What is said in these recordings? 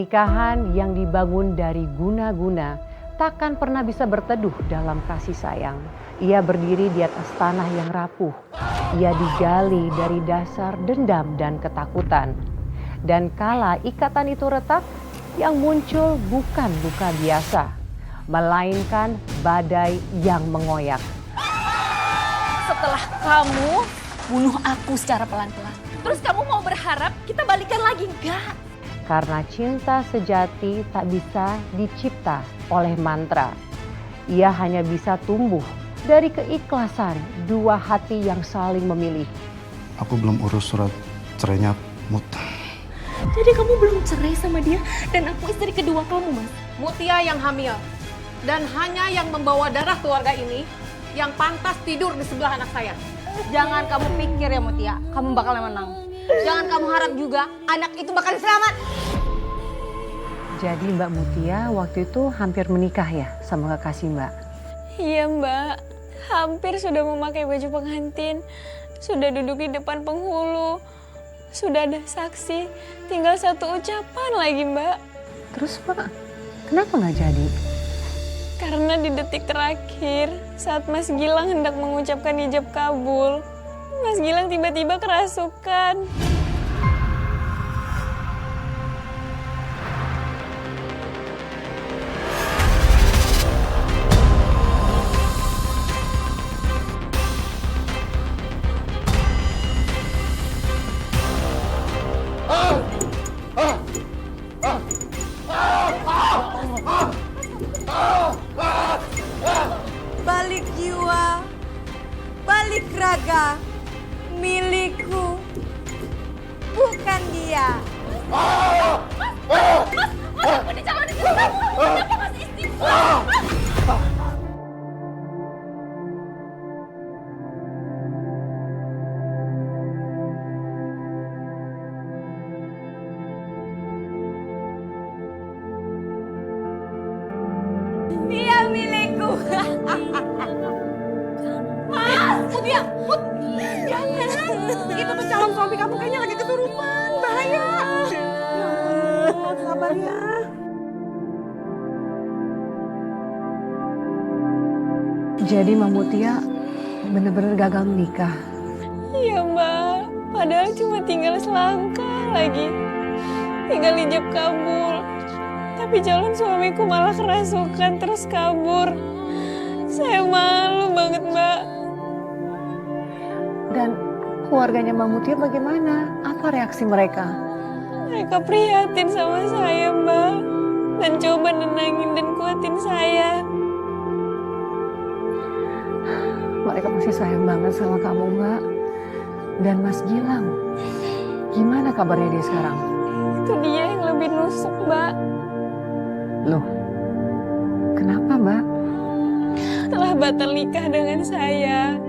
Pernikahan yang dibangun dari guna-guna takkan pernah bisa berteduh dalam kasih sayang. Ia berdiri di atas tanah yang rapuh. Ia digali dari dasar dendam dan ketakutan. Dan kala ikatan itu retak, yang muncul bukan luka biasa, melainkan badai yang mengoyak. Setelah kamu bunuh aku secara pelan-pelan, terus kamu mau berharap kita balikan lagi? Enggak. Karena cinta sejati tak bisa dicipta oleh mantra. Ia hanya bisa tumbuh dari keikhlasan dua hati yang saling memilih. Aku belum urus surat cerainya, Mut. Jadi kamu belum cerai sama dia dan aku istri kedua kamu, Mas? Mutia yang hamil dan hanya yang membawa darah keluarga ini yang pantas tidur di sebelah anak saya. Jangan kamu pikir ya Mutia, kamu bakal menang. Jangan kamu harap juga anak itu bakal selamat. Jadi Mbak Mutia waktu itu hampir menikah ya sama kekasih Mbak? Iya Mbak, hampir sudah memakai baju pengantin, sudah duduk di depan penghulu, sudah ada saksi, tinggal satu ucapan lagi Mbak. Terus Mbak, kenapa nggak jadi? Karena di detik terakhir saat Mas Gilang hendak mengucapkan ijab kabul, Mas Gilang tiba-tiba kerasukan. Balik jiwa, balik raga, milikku, bukan dia. Aku dicalonin ke kamu, kenapa masih istighfar? Dia milikku. Mas, Mutia, Mut, jangan. Itu tuh calon suami kamu kayaknya lagi keturunan, bahaya. Ya, sabar ya. Jadi Mbak Mutia benar-benar gagal menikah. Iya Mbak, padahal cuma tinggal selangkah lagi. Tinggal ijab kabul. Tapi calon suamiku malah kerasukan terus kabur. Saya malu banget Mbak. Dan keluarganya Mbak Mutia bagaimana? Apa reaksi mereka? Mereka prihatin sama saya Mbak. Dan coba nenangin dan kuatin saya. Mereka pasti sayang banget sama kamu Mbak. Dan Mas Gilang, gimana kabarnya dia sekarang? Itu dia yang lebih nusuk Mbak. Loh, kenapa Mbak? Setelah batal nikah dengan saya,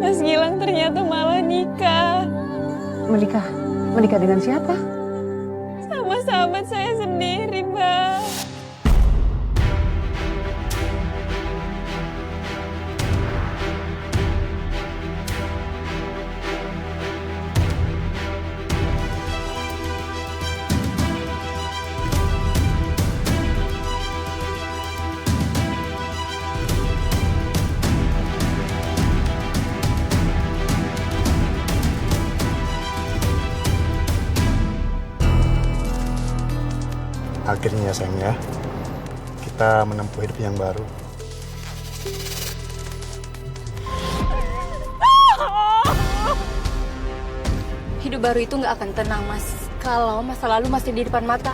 Mas Gilang ternyata malah nikah. Menikah? Menikah dengan siapa? Sama sahabat saya sendiri Mbak. Akhirnya ya sayang ya, kita menempuh hidup yang baru. Hidup baru itu nggak akan tenang, Mas. Kalau masa lalu masih di depan mata.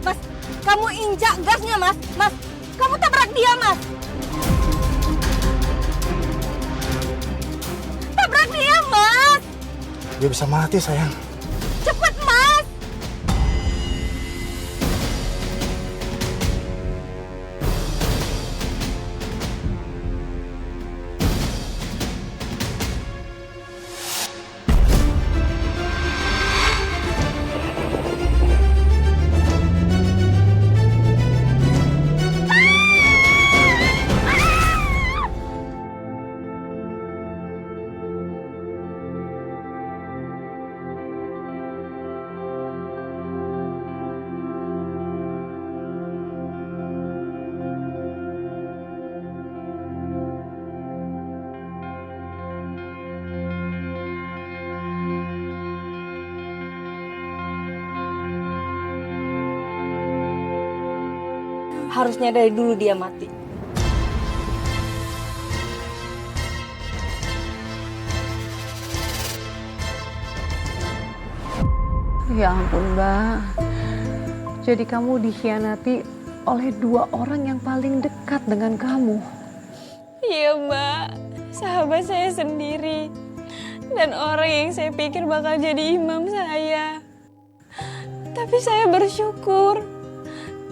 Mas, kamu injak gasnya, Mas. Mas, kamu tabrak dia, Mas. Tabrak dia, Mas. Dia bisa mati sayang. Cepat, Mas. Harusnya dari dulu dia mati. Ya ampun, Mbak. Jadi kamu dikhianati oleh dua orang yang paling dekat dengan kamu. Iya Mbak, sahabat saya sendiri. Dan orang yang saya pikir bakal jadi imam saya. Tapi saya bersyukur.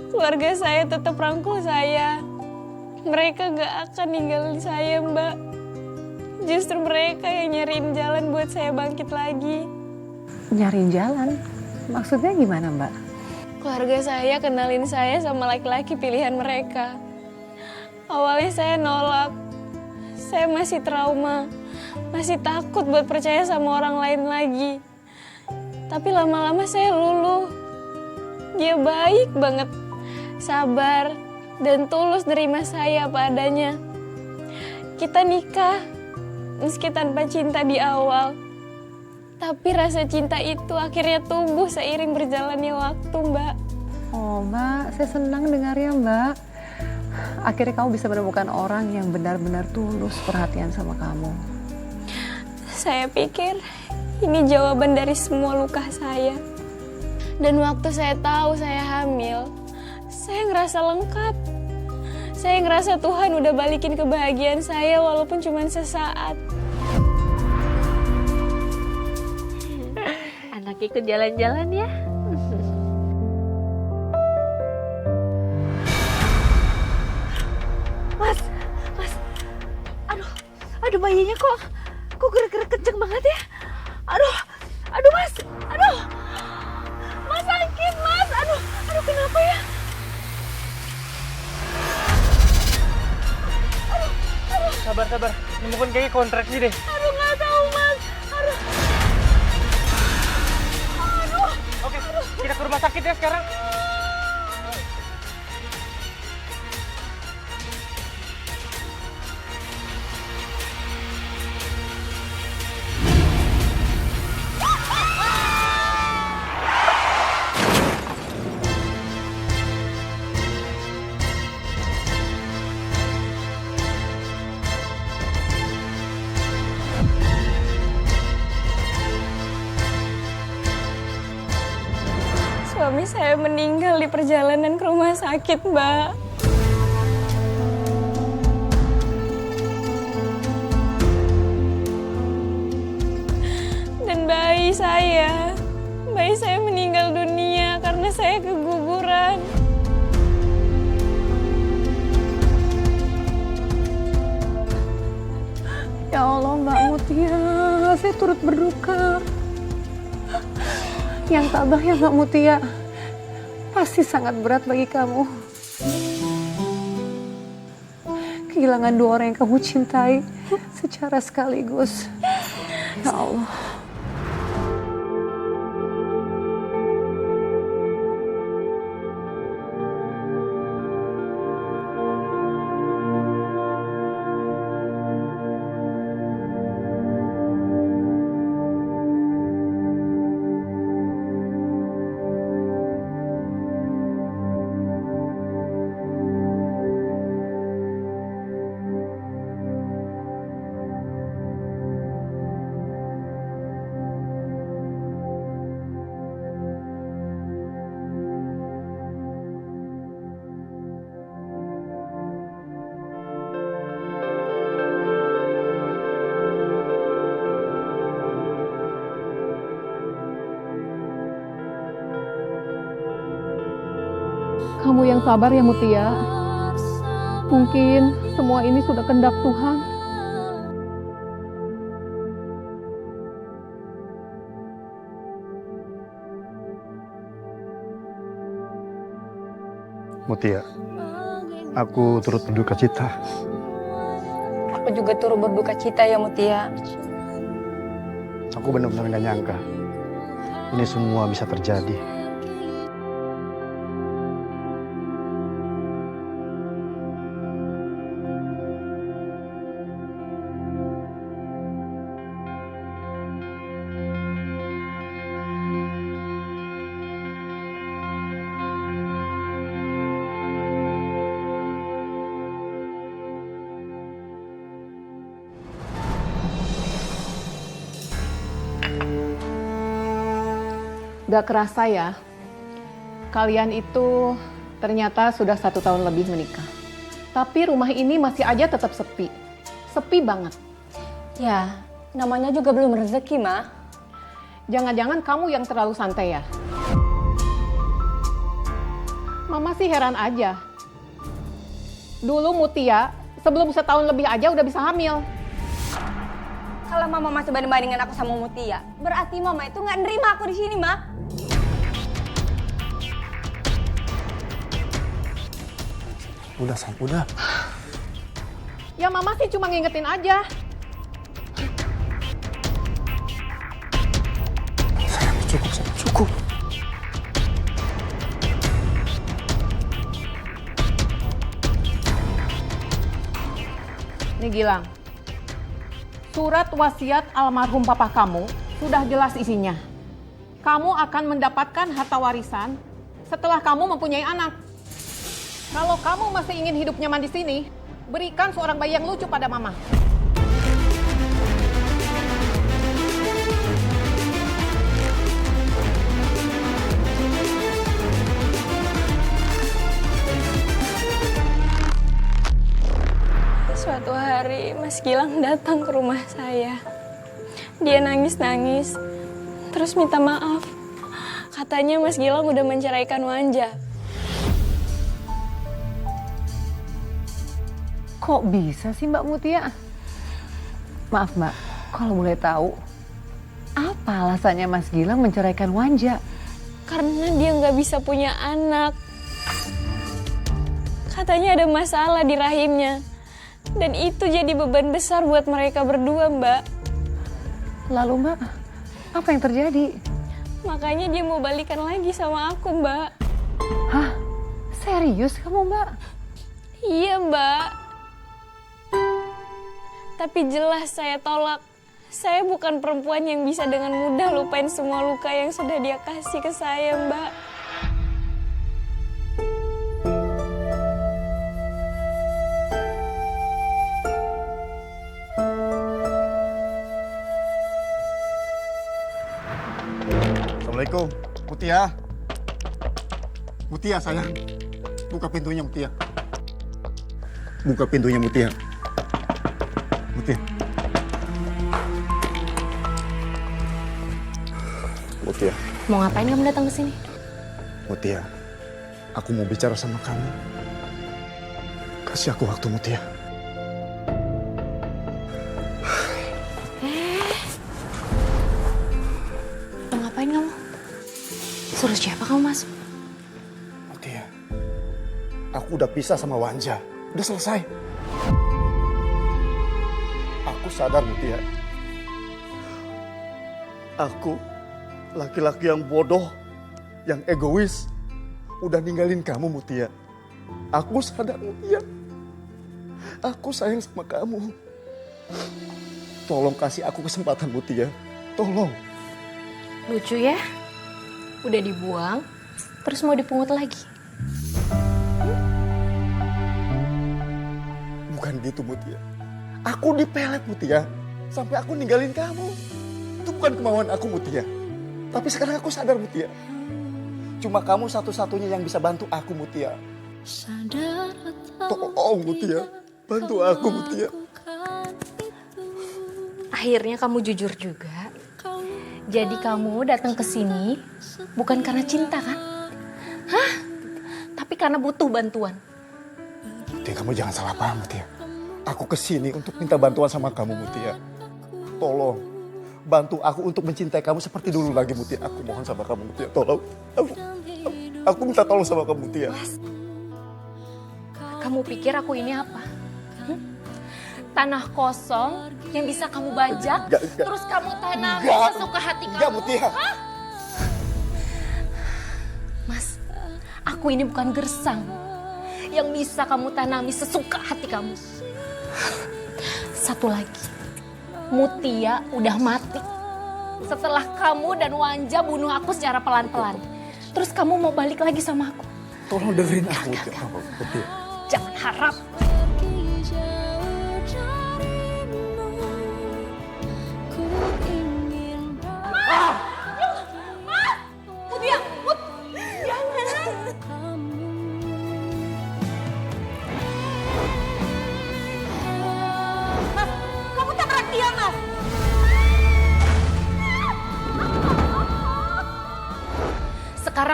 Keluarga saya tetap rangkul saya. Mereka gak akan ninggalin saya Mbak. Justru mereka yang nyariin jalan buat saya bangkit lagi. Nyariin jalan? Maksudnya gimana, Mbak? Keluarga saya kenalin saya sama laki-laki pilihan mereka. Awalnya saya nolak. Saya masih trauma. Masih takut buat percaya sama orang lain lagi. Tapi lama-lama saya luluh. Dia baik banget. Sabar dan tulus nerima saya apa adanya. Kita nikah. Meski tanpa cinta di awal. Tapi rasa cinta itu akhirnya tumbuh seiring berjalannya waktu, Mbak. Oh, Mbak, saya senang dengarnya, Mbak. Akhirnya kamu bisa menemukan orang yang benar-benar tulus perhatian sama kamu. Saya pikir ini jawaban dari semua luka saya. Dan waktu saya tahu saya hamil, saya ngerasa lengkap. Saya ngerasa Tuhan udah balikin kebahagiaan saya walaupun cuma sesaat. Anak ikut jalan-jalan ya. Mas. Aduh bayinya kok gerak-gerak kenceng banget ya. Aduh Mas. Mas sakit Mas. Aduh kenapa ya? Sabar. Ini mungkin kayaknya kontraksi deh. Aduh nggak tahu Mas. Oke, kita ke rumah sakit ya sekarang. Suami saya meninggal di perjalanan ke rumah sakit, Mbak. Dan bayi saya meninggal dunia karena saya keguguran. Ya Allah, Mbak Mutia, saya turut berduka. Yang tabah ya Mbak Mutia, pasti sangat berat bagi kamu. Kehilangan dua orang yang kamu cintai secara sekaligus. Ya Allah. Kamu yang sabar ya Mutia. Mungkin semua ini sudah kehendak Tuhan. Mutia, aku turut berduka cita. Aku juga turut berduka cita ya Mutia. Aku benar-benar gak nyangka ini semua bisa terjadi. Gak kerasa ya, kalian itu ternyata sudah 1 tahun lebih menikah. Tapi rumah ini masih aja tetap sepi. Sepi banget. Ya, namanya juga belum rezeki, Ma. Jangan-jangan kamu yang terlalu santai ya? Mama sih heran aja. Dulu Mutia, sebelum 1 tahun lebih aja udah bisa hamil. Kalau Mama masih banding-bandingin aku sama Mutia, berarti Mama itu nggak nerima aku di sini, Ma. Udah, sayang, udah. Ya Mama sih cuma ngingetin aja. Sayang, cukup, sayang, cukup. Nih Gilang, surat wasiat almarhum papa kamu sudah jelas isinya. Kamu akan mendapatkan harta warisan setelah kamu mempunyai anak. Kalau kamu masih ingin hidup nyaman di sini, berikan seorang bayi yang lucu pada mama. Suatu hari Mas Gilang datang ke rumah saya. Dia nangis-nangis, terus minta maaf. Katanya Mas Gilang udah menceraikan Wanja. Kok bisa sih Mbak Mutia? Maaf Mbak, kalau boleh tahu, apa alasannya Mas Gilang menceraikan Wanja? Karena dia nggak bisa punya anak. Katanya ada masalah di rahimnya. Dan itu jadi beban besar buat mereka berdua, Mbak. Lalu Mbak, apa yang terjadi? Makanya dia mau balikan lagi sama aku, Mbak. Hah? Serius kamu Mbak? Iya, Mbak. Tapi jelas saya tolak. Saya bukan perempuan yang bisa dengan mudah lupain semua luka yang sudah dia kasih ke saya, Mbak. Assalamualaikum, Mutia. Mutia, sayang. Buka pintunya, Mutia. Buka pintunya, Mutia. Mutia. Mutia. Mau ngapain kamu datang ke sini? Mutia, aku mau bicara sama kamu. Kasih aku waktu, Mutia. Mau ngapain kamu? Suruh siapa kamu masuk? Mutia, aku udah pisah sama Wanja. Udah selesai. Aku sadar, Mutia. Aku laki-laki yang bodoh, yang egois, udah ninggalin kamu, Mutia. Aku sadar, Mutia. Aku sayang sama kamu. Tolong kasih aku kesempatan, Mutia. Tolong. Lucu ya? Udah dibuang, terus mau dipungut lagi. Bukan gitu, Mutia. Aku dipelet, Mutia. Sampai aku ninggalin kamu. Itu bukan kemauan aku, Mutia. Tapi sekarang aku sadar, Mutia. Cuma kamu satu-satunya yang bisa bantu aku, Mutia. Tolong, Mutia. Bantu aku, Mutia. Akhirnya kamu jujur juga. Jadi kamu datang ke sini bukan karena cinta kan? Hah? Tapi karena butuh bantuan. Mutia, kamu jangan salah paham, Mutia. Aku kesini untuk minta bantuan sama kamu, Mutia. Tolong, bantu aku untuk mencintai kamu seperti dulu lagi, Mutia. Aku mohon sama kamu, Mutia. Tolong. Aku minta tolong sama kamu, Mutia. Kamu pikir aku ini apa? Tanah kosong yang bisa kamu bajak, Enggak. terus kamu tanami Enggak. sesuka hati kamu. Enggak, Mutia. Hah? Mas, aku ini bukan gersang yang bisa kamu tanami sesuka hati kamu. Satu lagi, Mutia udah mati. Setelah kamu dan Wanja bunuh aku secara pelan-pelan. Terus kamu mau balik lagi sama aku? Tolong dengerin aku, Mutia. Jangan harap.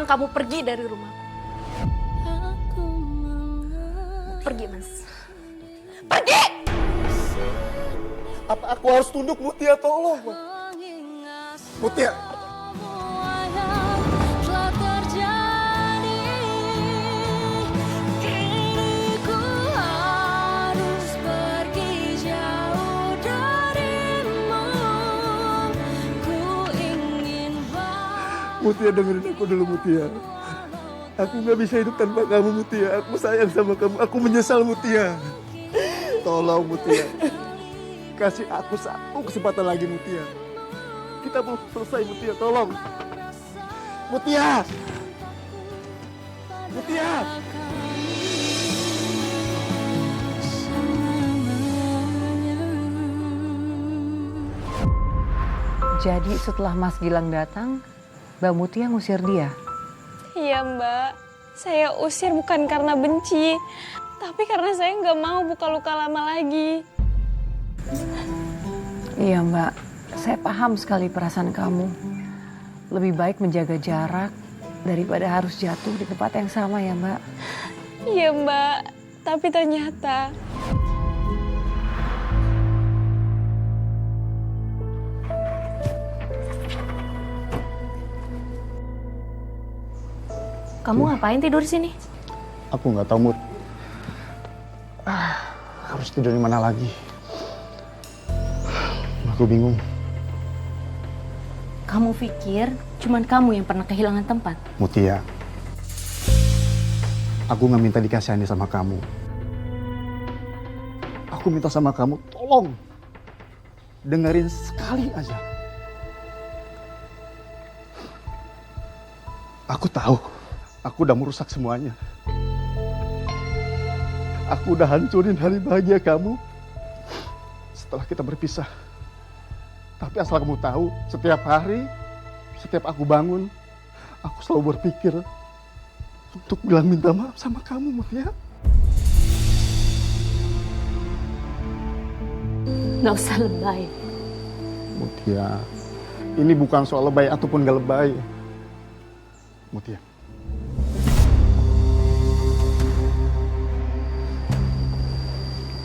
sekarang kamu pergi dari rumahku. Pergi, Mas. Pergi! Apa aku harus tunduk, Mutia? Tolong, Ma. Mutia. Mutia, dengerin aku dulu, Mutia. Aku gak bisa hidup tanpa kamu, Mutia. Aku sayang sama kamu. Aku menyesal, Mutia. Tolong, Mutia. Kasih aku satu kesempatan lagi, Mutia. Kita belum selesai, Mutia. Tolong. Mutia! Mutia! Jadi setelah Mas Gilang datang, Mbak Mutia ngusir dia. Iya Mbak, saya usir bukan karena benci, tapi karena saya nggak mau buka luka lama lagi. Iya Mbak, saya paham sekali perasaan kamu. Lebih baik menjaga jarak daripada harus jatuh di tempat yang sama ya Mbak. Iya Mbak, tapi ternyata Kamu ngapain tidur di sini? Aku nggak tahu, Mut. Harus tidur di mana lagi? Aku bingung. Kamu pikir cuman kamu yang pernah kehilangan tempat? Mutia, aku nggak minta dikasihani sama kamu. Aku minta sama kamu, tolong dengerin sekali aja. Aku tahu, aku udah merusak semuanya. Aku udah hancurin hari bahagia kamu setelah kita berpisah. Tapi asal kamu tahu, setiap hari, setiap aku bangun, aku selalu berpikir untuk bilang minta maaf sama kamu, Mutia. Nggak usah lebay. Mutia, ini bukan soal lebay ataupun gak lebay. Mutia.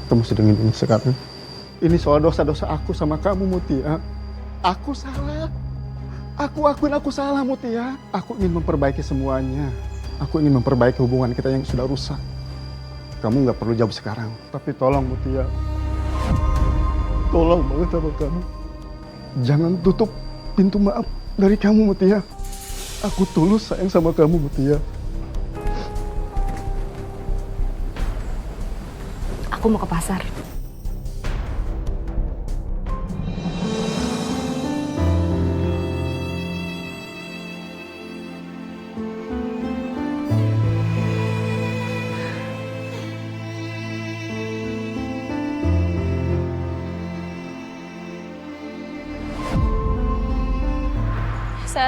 Kita mesti dengerin ini sekarang. Ini soal dosa-dosa aku sama kamu, Mutia. Aku salah. Aku akuin aku salah, Mutia. Aku ingin memperbaiki semuanya. Aku ingin memperbaiki hubungan kita yang sudah rusak. Kamu nggak perlu jawab sekarang. Tapi tolong, Mutia. Tolong banget sama kamu. Jangan tutup pintu maaf dari kamu, Mutia. Aku tulus sayang sama kamu, Mutia. Aku mau ke pasar.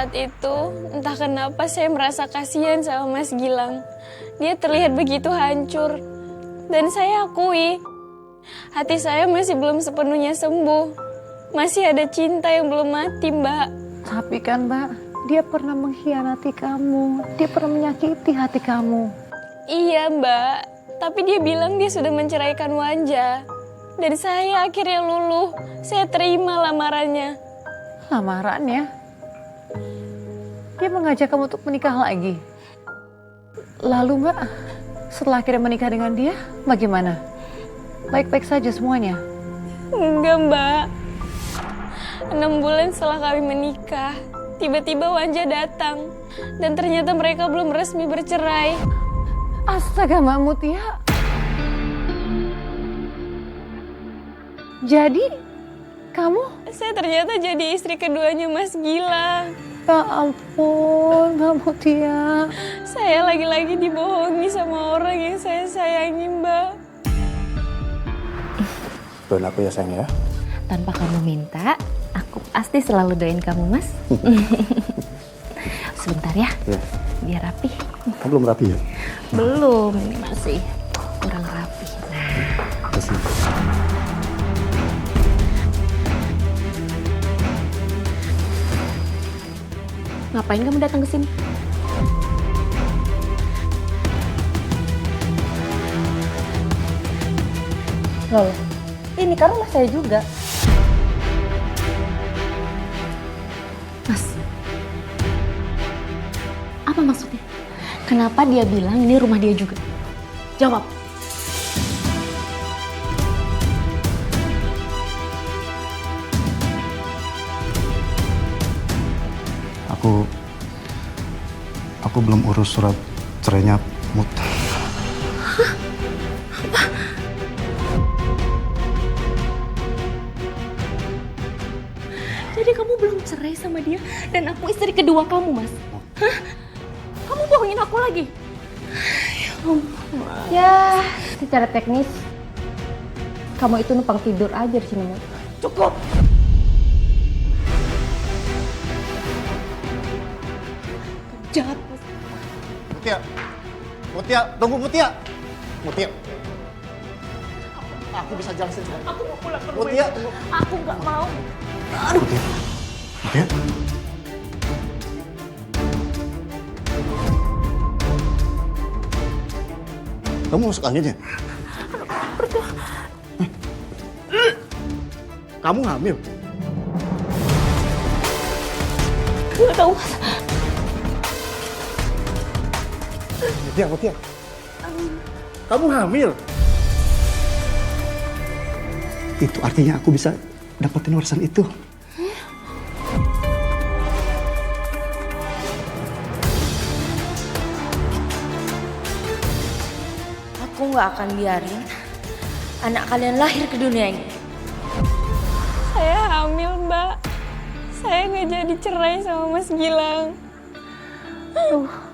saat itu entah kenapa saya merasa kasihan sama Mas Gilang. Dia terlihat begitu hancur. Dan saya akui, hati saya masih belum sepenuhnya sembuh. Masih ada cinta yang belum mati, Mbak. Tapi kan, Mbak, dia pernah mengkhianati kamu. Dia pernah menyakiti hati kamu. Iya, Mbak. Tapi dia bilang dia sudah menceraikan Wanja. Dan saya akhirnya luluh. Saya terima lamarannya. Lamarannya? Dia mengajak kamu untuk menikah lagi. Lalu, Mbak, setelah akhirnya menikah dengan dia, bagaimana? Baik-baik saja semuanya? Enggak, Mbak. 6 bulan setelah kami menikah, tiba-tiba Wanja datang. Dan ternyata mereka belum resmi bercerai. Astaga, Mbak Mutia. Jadi, kamu? Saya ternyata jadi istri keduanya Mas Gilang. Ya ampun, Mbak Mutia. Saya lagi-lagi dibohongi sama orang yang saya sayangi, Mbak. Doain aku ya, sayang ya. Tanpa kamu minta, aku pasti selalu doain kamu, Mas. Sebentar ya, biar rapi. Kamu belum rapi ya? Belum, ini masih kurang rapi. Nah, Kasih. ngapain kamu datang ke sini? Loh, ini kan rumah saya juga. Mas, apa maksudnya? Kenapa dia bilang ini rumah dia juga? Jawab. Aku belum urus surat cerainya Mut. Jadi kamu belum cerai sama dia dan aku istri kedua kamu, Mas? Hah? Kamu bohongin aku lagi? Ya, secara teknis kamu itu numpang tidur aja di sini, Mas. Cukup. Jahat, Mas. Mutia, tunggu Mutia. Mutia. Aku bisa jelasin sekarang. Aku mau pulang ke rumah Mutia, ini. tunggu. Aku nggak mau. Mutia. Mutia. Kamu masuk anginnya? Kamu hamil? Nggak tahu, Mas. Mutia. Kamu hamil? Itu artinya aku bisa dapetin warisan itu. Aku nggak akan biarin anak kalian lahir ke dunia ini. Saya hamil, Mbak. Saya nggak jadi cerai sama Mas Gilang.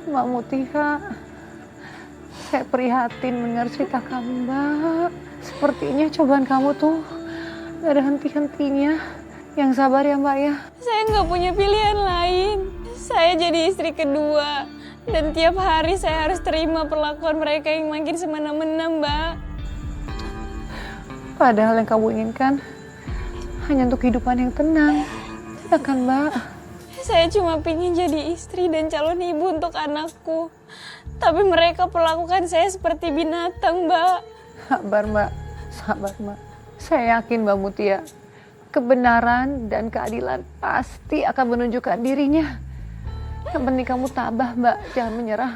Mbak Mutia, saya prihatin mendengar cerita kamu, Mbak. Sepertinya cobaan kamu tuh gak ada henti-hentinya. Yang sabar ya, Mbak ya. Saya nggak punya pilihan lain. Saya jadi istri kedua. Dan tiap hari saya harus terima perlakuan mereka yang makin semena-mena, Mbak. Padahal yang kamu inginkan hanya untuk kehidupan yang tenang. Ya kan, Mbak? Saya cuma pingin jadi istri dan calon ibu untuk anakku. Tapi mereka perlakukan saya seperti binatang, Mbak. Sabar, Mbak. Sabar, Mbak. Saya yakin, Mbak Mutia, kebenaran dan keadilan pasti akan menunjukkan dirinya. Yang penting kamu tabah, Mbak. Jangan menyerah.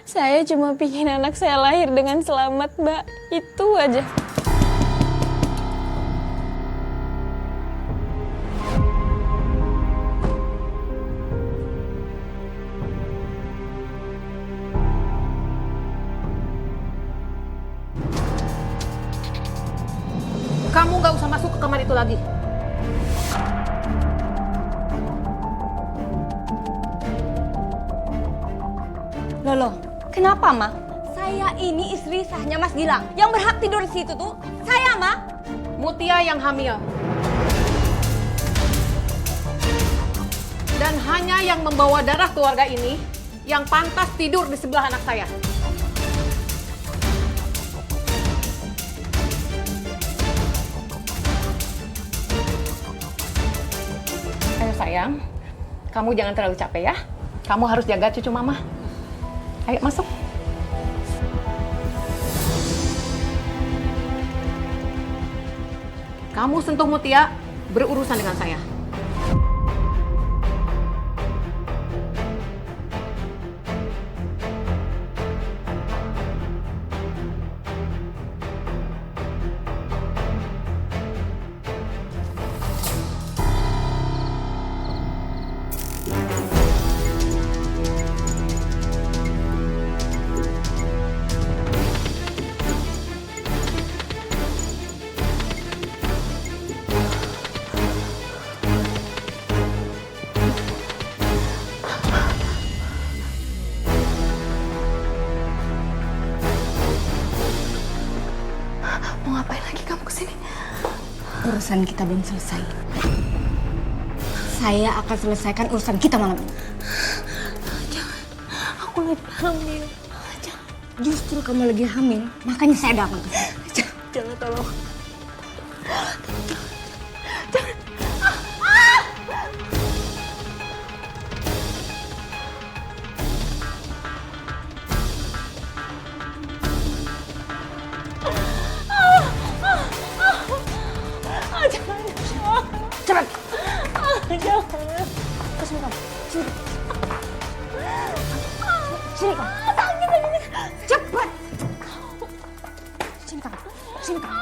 Saya cuma pingin anak saya lahir dengan selamat, Mbak. Itu aja. Kamu nggak usah masuk ke kamar itu lagi. Loh, kenapa, Ma? Saya ini istri sahnya Mas Gilang. Yang berhak tidur di situ tuh saya, Ma. Mutia yang hamil. Dan hanya yang membawa darah keluarga ini yang pantas tidur di sebelah anak saya. Ayo sayang, kamu jangan terlalu capek ya. Kamu harus jaga cucu mama. Ayo masuk. Kamu sentuh Mutia, berurusan dengan saya. Mau ngapain lagi kamu kesini? Urusan kita belum selesai. Saya akan selesaikan urusan kita malam ini. Jangan, aku lagi hamil. Jangan. Justru kamu lagi hamil, makanya saya datang ke sini. Jangan tolong. Jangan. Kesini kamu. Sini. Sini kamu. Cepat. Sini kamu. Sini kamu.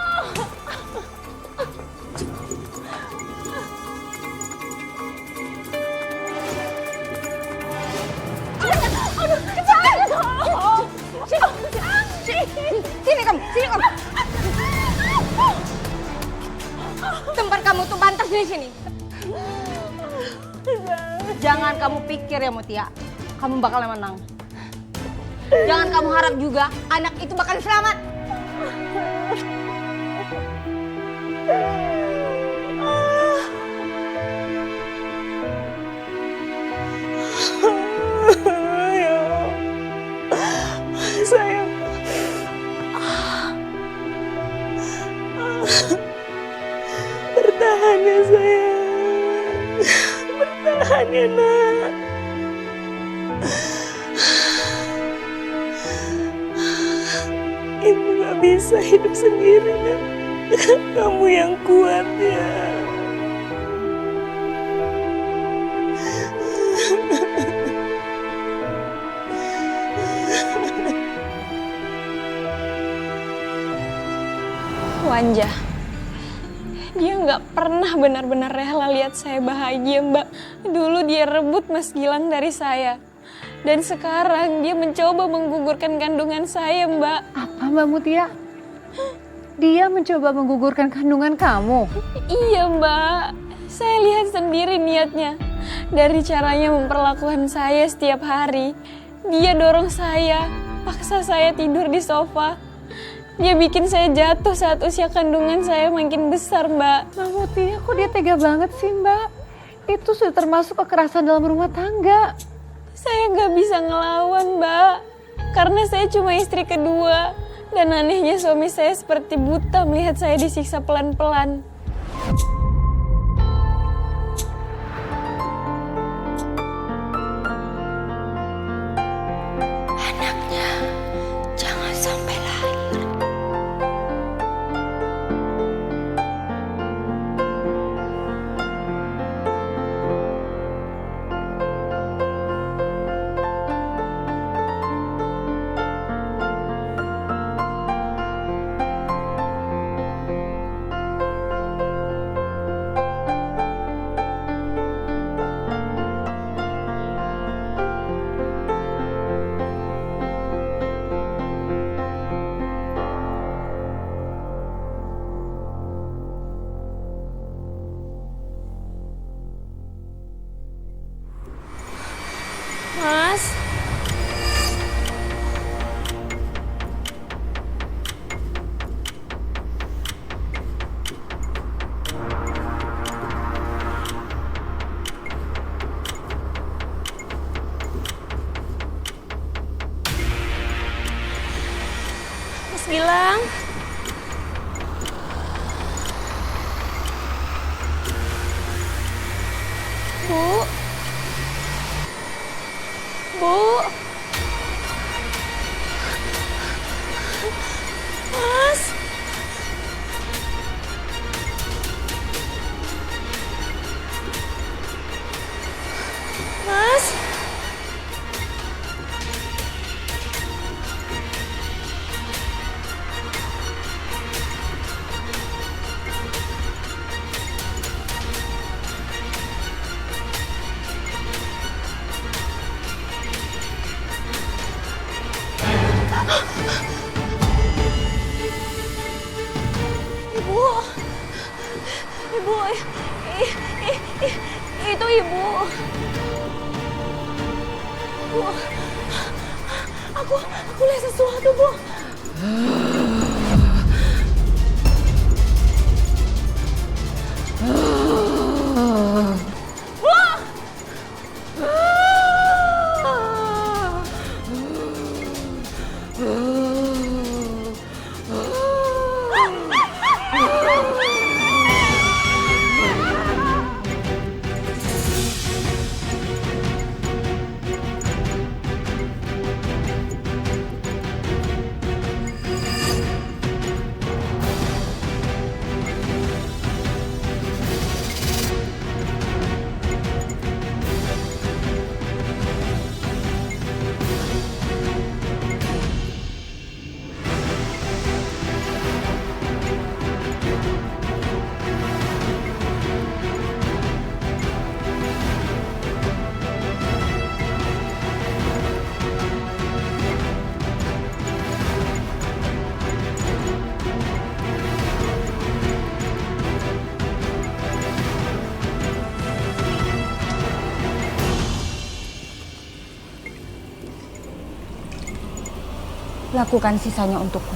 Sini kamu. Tempat kamu tuh pantas di sini. Jangan kamu pikir ya Mutia, kamu bakal menang. Jangan kamu harap juga anak itu bakal selamat. Sayang. Bertahan ya sayang. Bertahan ya nak. Ibu gak bisa hidup sendiri nak. Kamu yang kuat ya. Wanja, dia nggak pernah benar-benar rela lihat saya bahagia, Mbak. Dulu dia rebut Mas Gilang dari saya. Dan sekarang dia mencoba menggugurkan kandungan saya, Mbak. Apa Mbak Mutia? Dia mencoba menggugurkan kandungan kamu? Iya, Mbak. Saya lihat sendiri niatnya. Dari caranya memperlakukan saya setiap hari. Dia dorong saya, paksa saya tidur di sofa. Dia bikin saya jatuh saat usia kandungan saya makin besar, Mbak. Mbak Mutia, kok dia tega banget sih Mbak? Itu sudah termasuk kekerasan dalam rumah tangga. Saya nggak bisa ngelawan, Mbak. Karena saya cuma istri kedua. Dan anehnya suami saya seperti buta melihat saya disiksa pelan-pelan. Anaknya jangan sampai lahir. Mas. Mas Gilang. Bu. Bu. Mas. Mas. Ibu, itu ibu. Bu, aku lihat sesuatu, Bu. Lakukan sisanya untukku.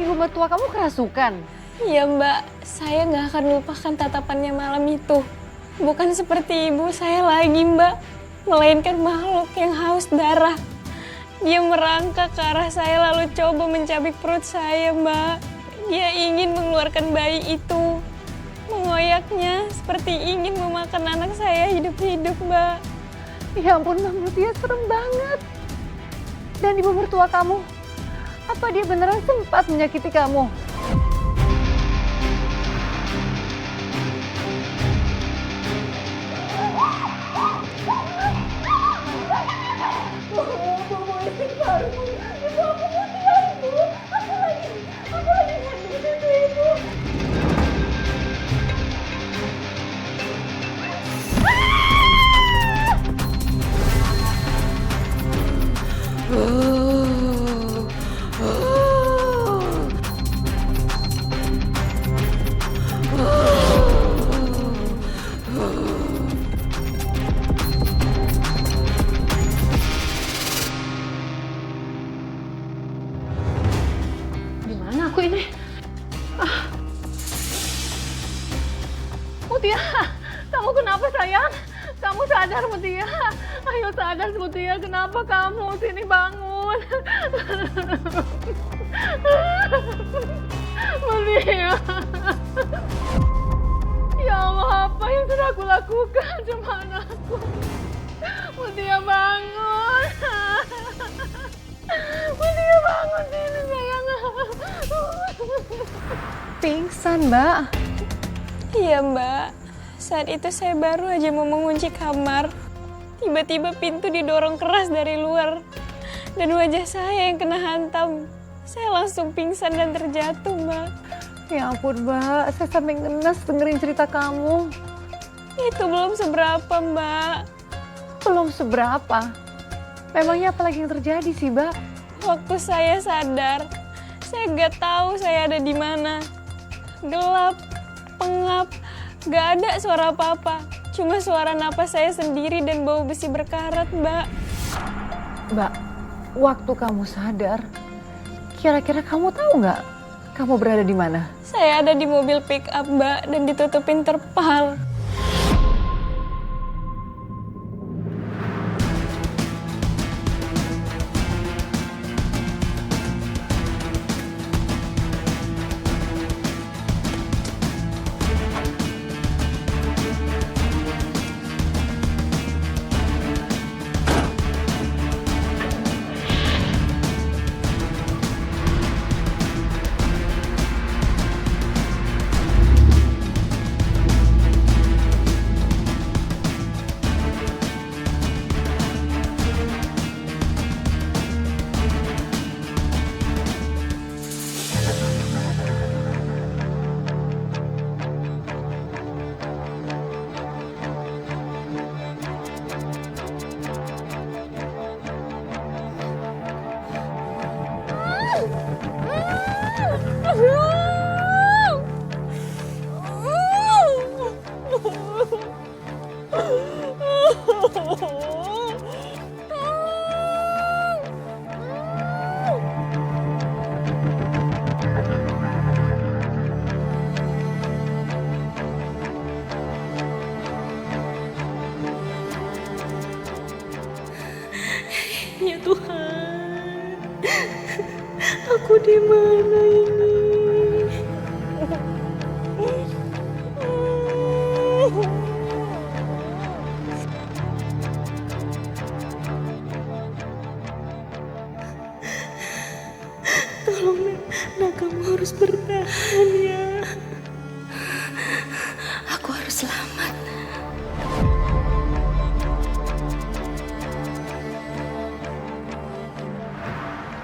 Ibu mertua kamu kerasukan? Iya mbak, saya nggak akan lupakan tatapannya malam itu. Bukan seperti ibu saya lagi mbak, melainkan makhluk yang haus darah. Dia merangkak ke arah saya lalu coba mencabik perut saya mbak. Dia ingin mengeluarkan bayi itu. Mengoyaknya seperti ingin memakan anak saya hidup-hidup mbak. Ya ampun Mbak Mutia, serem banget. Dan ibu mertua kamu, apa dia beneran sempat menyakiti kamu? Gimana aku ini? Mutia, kamu kenapa sayang? Kamu sadar Mutia? Ayo sadar Mutia, kenapa kamu? Sini bangun. Mutia. Ya Allah, apa yang sudah aku lakukan sama anakku? Mutia bangun. Mutia bangun sini sayang. Pingsan Mbak. Iya mbak, saat itu saya baru aja mau mengunci kamar. Tiba-tiba pintu didorong keras dari luar. Dan wajah saya yang kena hantam. saya langsung pingsan dan terjatuh, Mbak. Ya ampun Mbak, saya sampai ngenes dengerin cerita kamu. Itu belum seberapa, Mbak. Belum seberapa. Memangnya apa lagi yang terjadi sih Mbak? Waktu saya sadar, saya nggak tahu saya ada di mana. Gelap, pengap, nggak ada suara apa-apa. Cuma suara napas saya sendiri dan bau besi berkarat, Mbak. Mbak, waktu kamu sadar, kira-kira kamu tahu nggak kamu berada di mana? Saya ada di mobil pick up, Mbak, dan ditutupin terpal. Ya Tuhan, aku di mana ini? Tolong, Nak, kamu harus bertahan ya. Aku harus selamat.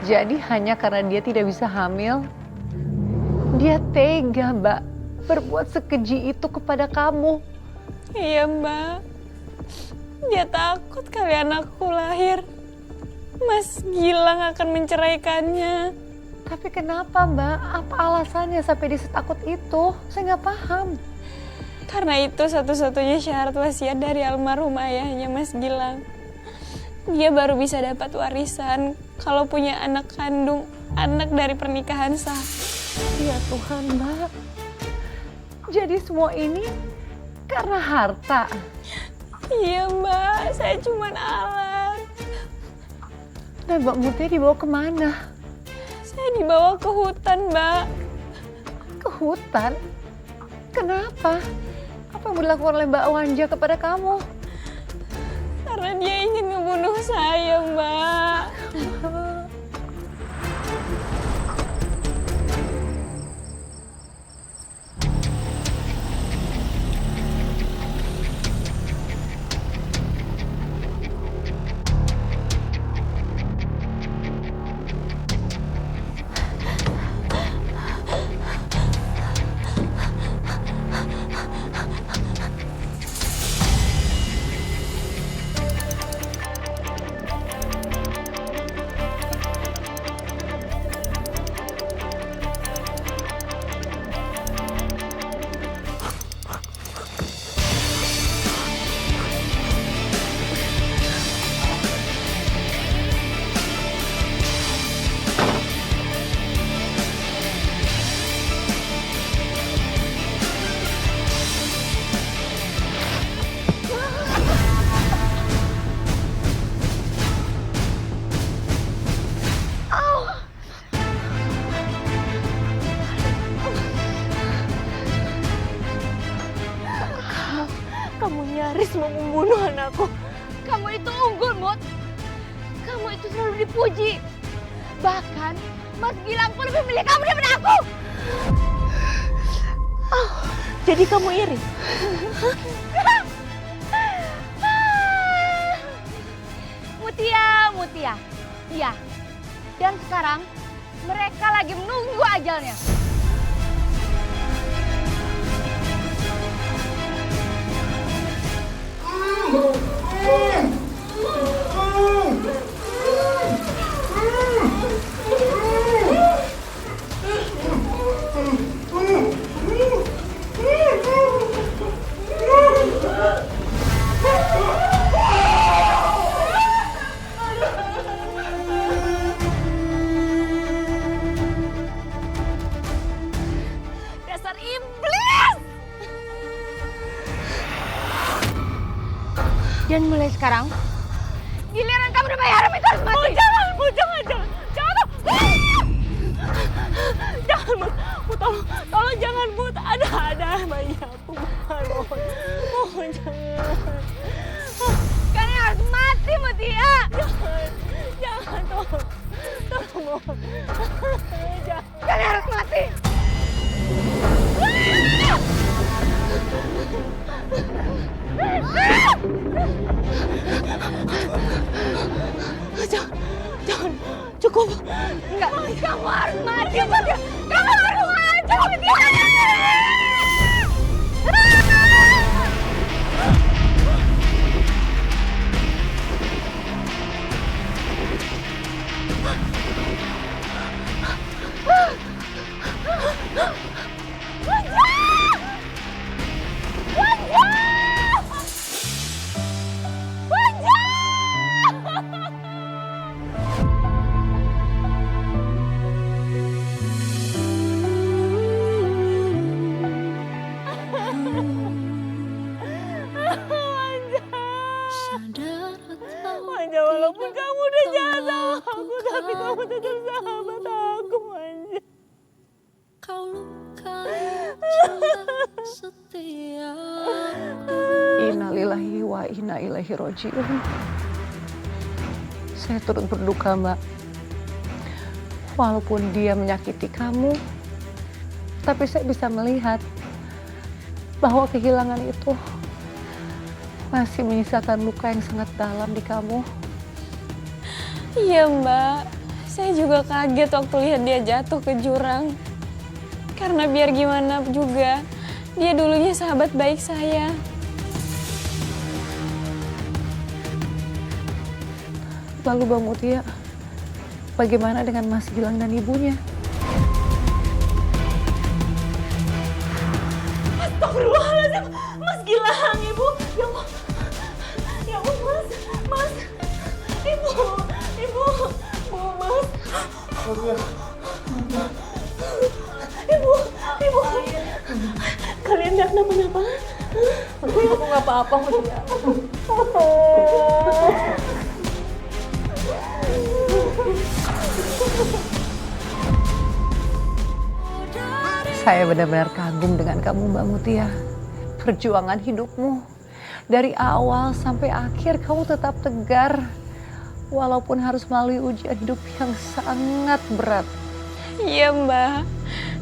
Jadi hanya karena dia tidak bisa hamil, dia tega Mbak berbuat sekeji itu kepada kamu. Iya, Mbak. Dia takut kali anakku lahir. Mas Gilang akan menceraikannya. Tapi kenapa Mbak? Apa alasannya sampai dia setakut itu? Saya nggak paham. Karena itu satu-satunya syarat wasiat dari almarhum ayahnya Mas Gilang. Dia baru bisa dapat warisan kalau punya anak kandung, anak dari pernikahan sah. Ya Tuhan Mbak. Jadi semua ini karena harta. Iya Mbak, saya cuma alat. Dan Mbak Mutia dibawa kemana? Saya dibawa ke hutan, Mbak. Ke hutan? Kenapa? Apa yang dilakukan oleh Mbak Wanja kepada kamu? Karena dia ingin membunuh saya, Mbak. Kamu nyaris mau membunuh anakku. Kamu itu unggul, Mut. Kamu itu selalu dipuji. Bahkan Mas Gilang pun lebih milih kamu daripada aku. Oh, jadi kamu iri? Mutia. Iya. Dan sekarang Mereka lagi menunggu ajalnya. Dasar iblis! Dan mulai sekarang, giliran kamu udah bayar itu harus mati. Jangan, Bu, jangan. Jangan, Bu, tolong jangan, Bu. Ada bayi aku, mohon jangan. Kalian harus mati, Mutia. Jangan, tolong, mohon. Jangan. Kalian harus mati. Jangan, cukup. Enggak, kamu harus mati, Mutia. Kamu harus mati, Mutia. Manja, walaupun kamu udah jahat sama aku, tapi kamu tetap sahabat aku, Manja. Innalillahi wa inna ilaihi roji'un. Saya turut berduka, Mbak. Walaupun dia menyakiti kamu, tapi saya bisa melihat bahwa kehilangan itu masih menyisakan luka yang sangat dalam di kamu. Iya Mbak, saya juga kaget waktu lihat dia jatuh ke jurang. Karena biar gimana juga, dia dulunya sahabat baik saya. Lalu Mbak Mutia, bagaimana dengan Mas Gilang dan ibunya? Astagfirullahaladzim, Mas Gilang, Ibu. Ya Allah, Mas. Ibu, Mas. Ibu. Kalian gak kenapa-napa? Aku nggak apa-apa, Mutia. Saya benar-benar kagum dengan kamu, Mbak Mutia. Perjuangan hidupmu dari awal sampai akhir kamu tetap tegar, walaupun harus melalui ujian hidup yang sangat berat. Iya Mbak,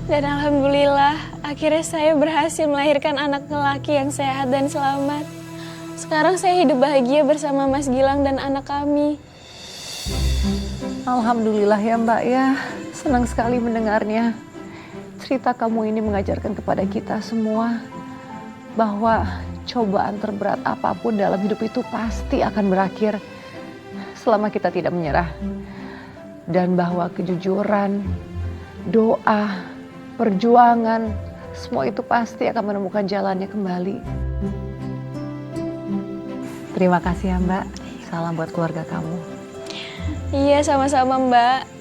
dan alhamdulillah akhirnya saya berhasil melahirkan anak lelaki yang sehat dan selamat. Sekarang saya hidup bahagia bersama Mas Gilang dan anak kami. Alhamdulillah ya Mbak ya, senang sekali mendengarnya. Cerita kamu ini mengajarkan kepada kita semua bahwa cobaan terberat apapun dalam hidup itu pasti akan berakhir selama kita tidak menyerah. Dan bahwa kejujuran, doa, perjuangan, semua itu pasti akan menemukan jalannya kembali. Terima kasih ya Mbak, salam buat keluarga kamu. Iya sama-sama Mbak.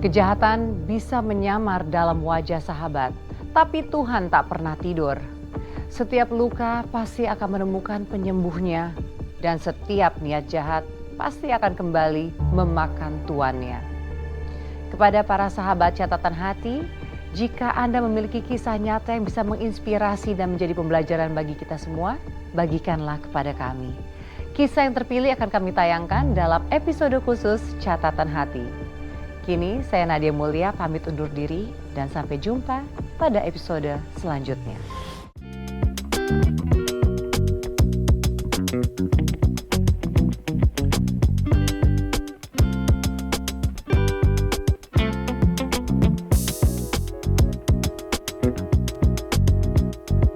Kejahatan bisa menyamar dalam wajah sahabat, tapi Tuhan tak pernah tidur. Setiap luka pasti akan menemukan penyembuhnya, dan setiap niat jahat pasti akan kembali memakan tuannya. Kepada para sahabat catatan hati, jika Anda memiliki kisah nyata yang bisa menginspirasi dan menjadi pembelajaran bagi kita semua, bagikanlah kepada kami. Kisah yang terpilih akan kami tayangkan dalam episode khusus Catatan Hati. Kini saya Nadia Mulia pamit undur diri dan sampai jumpa pada episode selanjutnya.